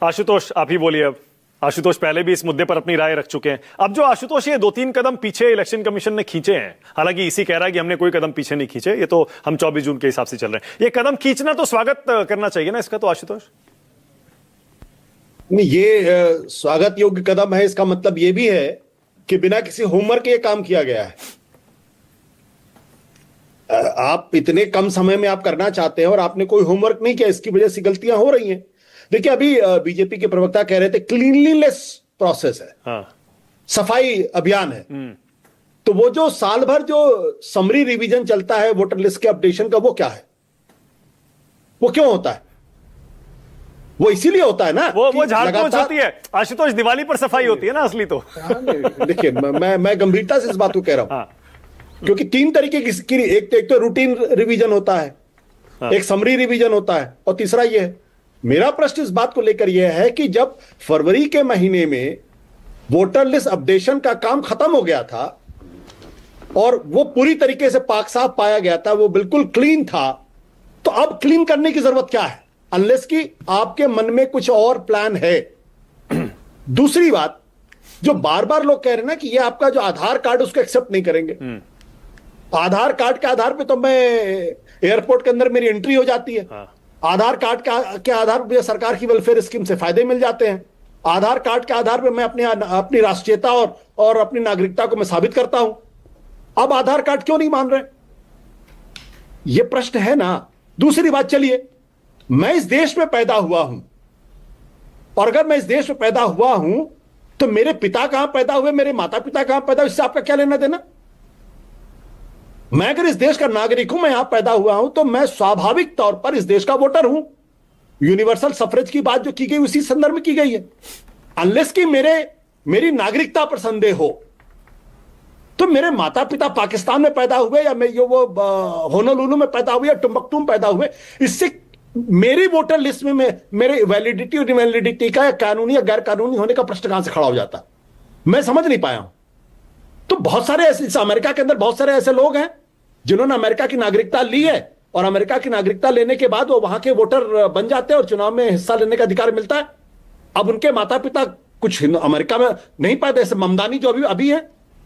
आशुतोष, आप ही बोलिए अब। आशुतोष पहले भी इस मुद्दे पर अपनी राय रख चुके हैं। अब जो आशुतोष ये 2-3 कदम पीछे इलेक्शन कमीशन ने खींचे हैं, हालांकि इसी कह रहा है कि हमने कोई कदम पीछे नहीं खींचे, ये तो हम 24 जून के हिसाब से चल रहे हैं। ये कदम खींचना तो स्वागत करना चाहिए ना इसका, तो आशुतोष नहीं, ये स्वागत योग्य कदम है। इसका मतलब ये भी है कि बिना किसी होमवर्क के ये काम किया गया है। आप इतने कम समय में आप करना चाहते हैं और आपने कोई होमवर्क नहीं किया, इसकी वजह से गलतियां हो रही हैं। देखिए, अभी बीजेपी के प्रवक्ता कह रहे थे क्लीनलीनेस प्रोसेस है, हाँ। सफाई अभियान है। तो वो जो साल भर जो समरी रिवीजन चलता है वोटर लिस्ट के अपडेशन का, वो क्या है? वो क्यों होता है? वो इसीलिए होता है ना, वो झाड़पोछ होती है आशुतोष, दिवाली पर सफाई होती है ना असली तो। देखिए, मैं गंभीरता से इस बात को कह रहा हूं। हाँ। क्योंकि 3 तरीके की एक तो रूटीन रिवीजन होता है, हाँ। एक समरी रिवीजन होता है, और तीसरा ये है। मेरा प्रश्न इस बात को लेकर यह है कि जब फरवरी के महीने में वोटर लिस्ट अपडेशन का काम खत्म हो गया था और वो पूरी तरीके से पाक साफ पाया गया था, वो बिल्कुल क्लीन था, तो अब क्लीन करने की जरूरत क्या है, अनलेस कि आपके मन में कुछ और प्लान है। दूसरी बात, जो बार बार लोग कह रहे हैं ना कि ये आपका जो आधार कार्ड उसको एक्सेप्ट नहीं करेंगे। आधार कार्ड के आधार पे तो मैं एयरपोर्ट के अंदर मेरी एंट्री हो जाती है। हाँ। आधार कार्ड के आधार पर सरकार की वेलफेयर स्कीम से फायदे मिल जाते हैं। आधार कार्ड के आधार पर मैं अपनी राष्ट्रीयता और अपनी नागरिकता को मैं साबित करता हूं। अब आधार कार्ड क्यों नहीं मान रहे? यह प्रश्न है ना। दूसरी बात, चलिए, मैं इस देश में पैदा हुआ हूं, और अगर मैं इस देश में पैदा हुआ हूं तो मेरे पिता कहां पैदा हुए, मेरे माता पिता कहां पैदा हुए, इससे आपका क्या लेना देना? मैं अगर इस देश का नागरिक हूं, मैं यहां पैदा हुआ हूं, तो मैं स्वाभाविक तौर पर इस देश का वोटर हूं। यूनिवर्सल सफरेज की बात जो की गई उसी संदर्भ में की गई है। अनलेस कि मेरी नागरिकता पर संदेह हो, तो मेरे माता पिता पाकिस्तान में पैदा हुए या वो होनोलुलु में पैदा हुए या टुम्बकटू में पैदा हुए, इससे मेरी वोटर लिस्ट में मेरे वैलिडिटी और इनवैलिडिटी का या कानूनी या गैर कानूनी होने का प्रश्न कहां से खड़ा हो जाता, मैं समझ नहीं पाया हूं। तो बहुत सारे ऐसे, अमेरिका के अंदर बहुत सारे ऐसे लोग हैं जिन्होंने अमेरिका की नागरिकता ली है, और अमेरिका की नागरिकता लेने के बाद वो वहां के वोटर बन जाते हैं और चुनाव में हिस्सा लेने का अधिकार मिलता है। अब उनके माता पिता कुछ अमेरिका में नहीं पाते, ऐसे ममदानी जो अभी है,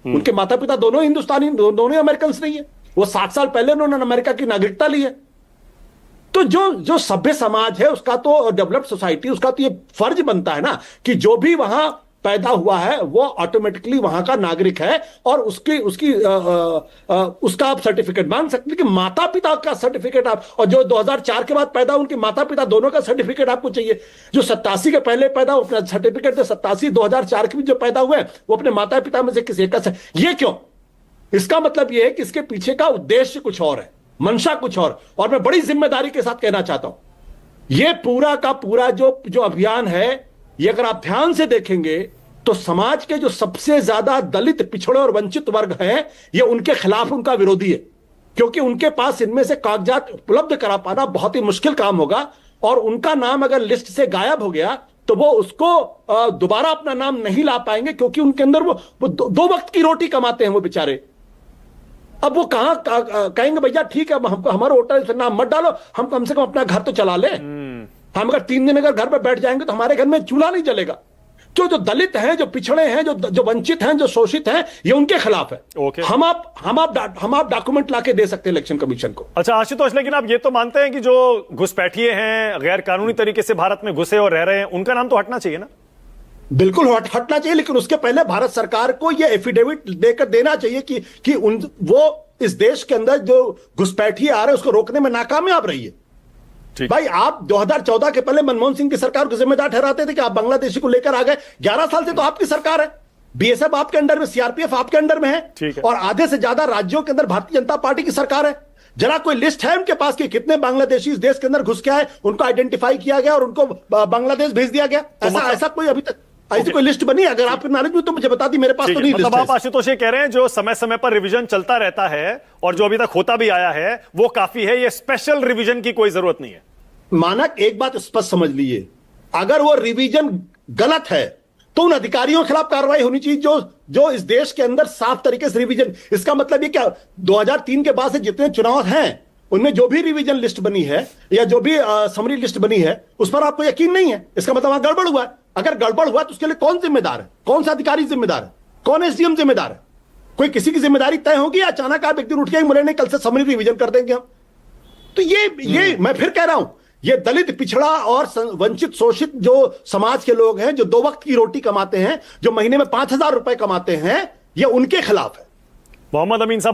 उनके माता पिता दोनों हिंदुस्तानी, दोनों ही अमेरिकन नहीं है। वो 60 साल पहले उन्होंने अमेरिका की नागरिकता ली है। तो जो सभ्य समाज है उसका तो, डेवलप्ड सोसाइटी, उसका तो ये फर्ज बनता है ना कि जो भी वहां पैदा हुआ है वो ऑटोमेटिकली वहां का नागरिक है, और उसका आप सर्टिफिकेट मांग सकते हैं कि माता पिता का सर्टिफिकेट आप, और जो 2004 के बाद पैदा उनके माता पिता दोनों का सर्टिफिकेट आपको चाहिए। जो 87 के पहले पैदा हो, अपना सर्टिफिकेट, जो 87 2004 के भी जो पैदा हुए वो अपने माता पिता में से किसी एक का। ये क्यों? इसका मतलब ये है कि इसके पीछे का उद्देश्य कुछ और है, मंशा कुछ और मैं बड़ी जिम्मेदारी के साथ कहना चाहता हूं, यह पूरा का पूरा जो अभियान है, ये अगर आप ध्यान से देखेंगे तो समाज के जो सबसे ज्यादा दलित, पिछड़े और वंचित वर्ग हैं, ये उनके खिलाफ उनका विरोधी है, क्योंकि उनके पास इनमें से कागजात उपलब्ध करा पाना बहुत ही मुश्किल काम होगा, और उनका नाम अगर लिस्ट से गायब हो गया तो वो उसको दोबारा अपना नाम नहीं ला पाएंगे, क्योंकि उनके अंदर वो दो वक्त की रोटी कमाते हैं वो बेचारे। अब वो कहां कहेंगे भैया ठीक है हमारा वोटर नाम मत डालो, हम कम से कम अपना घर तो चला ले। हम अगर 3 दिन अगर घर पे बैठ जाएंगे तो हमारे घर में चूल्हा नहीं जलेगा। जो दलित हैं, जो पिछड़े हैं, जो वंचित हैं, जो शोषित हैं, ये उनके खिलाफ है। हम आप डॉक्यूमेंट लाके दे सकते हैं इलेक्शन कमीशन को। अच्छा आशुतोष, लेकिन आप ये तो मानते हैं कि जो घुसपैठिए हैं, गैर कानूनी तरीके से भारत में घुसे और रह रहे हैं, उनका नाम तो हटना चाहिए ना? बिल्कुल हटना चाहिए, लेकिन उसके पहले भारत सरकार को यह एफिडेविट देकर देना चाहिए कि वो इस देश के अंदर जो घुसपैठिए आ रहे हैं उसको रोकने में नाकामयाब रही है। भाई, आप 2014 के पहले मनमोहन सिंह की सरकार को जिम्मेदार ठहराते थे कि आप बांग्लादेशी को लेकर आ गए। 11 साल से तो आपकी सरकार है, बीएसएफ आपके अंडर में, सीआरपीएफ आपके अंडर में है, और आधे से ज्यादा राज्यों के अंदर भारतीय जनता पार्टी की सरकार है। जरा कोई लिस्ट है उनके पास कि कितने बांग्लादेशी इस देश के अंदर घुस के आए, उनको आइडेंटिफाई किया गया और उनको बांग्लादेश भेज दिया गया? ऐसा कोई अभी तक ऐसी कोई लिस्ट बनी? अगर आपके नॉलेज में तो मुझे बता दी, मेरे पास तो नहीं लिस्ट है। आप आशुतोष ये कह रहे हैं जो समय समय पर रिवीजन चलता रहता है और जो अभी तक होता भी आया है वो काफी है, ये स्पेशल रिवीजन की कोई जरूरत नहीं है। मानक एक बात स्पष्ट समझ लीजिए, अगर वो रिवीजन गलत है तो उन अधिकारियों के खिलाफ कार्रवाई होनी चाहिए जो इस देश के अंदर साफ तरीके से रिवीजन। इसका मतलब ये क्या, 2003 के बाद से जितने चुनाव हैं उनमें जो भी रिवीजन लिस्ट बनी है या जो भी समरी लिस्ट बनी है उस पर आपको यकीन नहीं है, इसका मतलब वहां गड़बड़ हुआ है। अगर गड़बड़ हुआ तो उसके लिए कौन जिम्मेदार है? कौन सा अधिकारी जिम्मेदार है? कौन एसडीएम जिम्मेदार है? कोई किसी की जिम्मेदारी तय होगी या अचानक आप एक दिन उठ के बोले नहीं कल से समरी रिवीजन कर देंगे हम? तो ये मैं फिर कह रहा हूं, ये दलित, पिछड़ा और वंचित, शोषित जो समाज के लोग हैं, जो 2 वक्त की रोटी कमाते हैं, जो महीने में 5,000 रुपए कमाते हैं, ये उनके खिलाफ है। मोहम्मद अमीन साहब